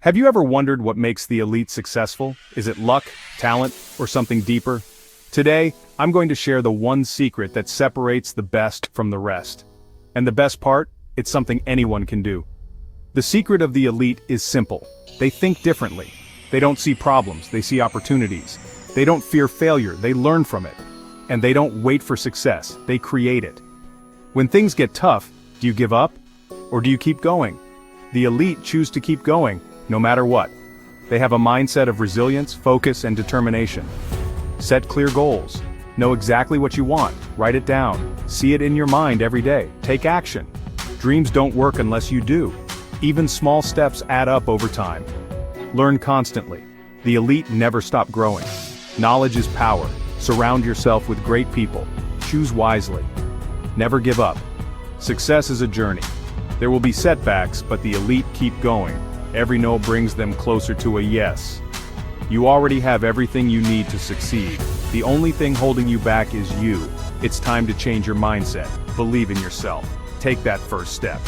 Have you ever wondered what makes the elite successful? Is it luck, talent, or something deeper? Today, I'm going to share the one secret that separates the best from the rest. And the best part? It's something anyone can do. The secret of the elite is simple. They think differently. They don't see problems, they see opportunities. They don't fear failure, they learn from it. And they don't wait for success, they create it. When things get tough, do you give up? Or do you keep going? The elite choose to keep going, no matter what. They have a mindset of resilience, focus, and determination. Set clear goals. Know exactly what you want, write it down, see it in your mind every day, take action. Dreams don't work unless you do. Even small steps add up over time. Learn constantly. The elite never stop growing. Knowledge is power. Surround yourself with great people. Choose wisely. Never give up. Success is a journey. There will be setbacks, but the elite keep going. Every no brings them closer to a yes. You already have everything you need to succeed. The only thing holding you back is you. It's time to change your mindset. Believe in yourself. Take that first step.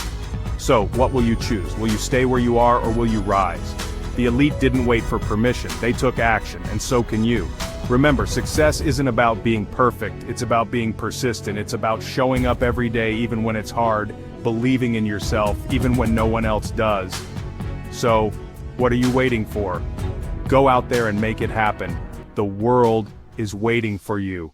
So, what will you choose? Will you stay where you are or will you rise? The elite didn't wait for permission, they took action, and so can you. Remember, success isn't about being perfect, it's about being persistent, it's about showing up every day even when it's hard, believing in yourself even when no one else does. So, what are you waiting for? Go out there and make it happen. The world is waiting for you.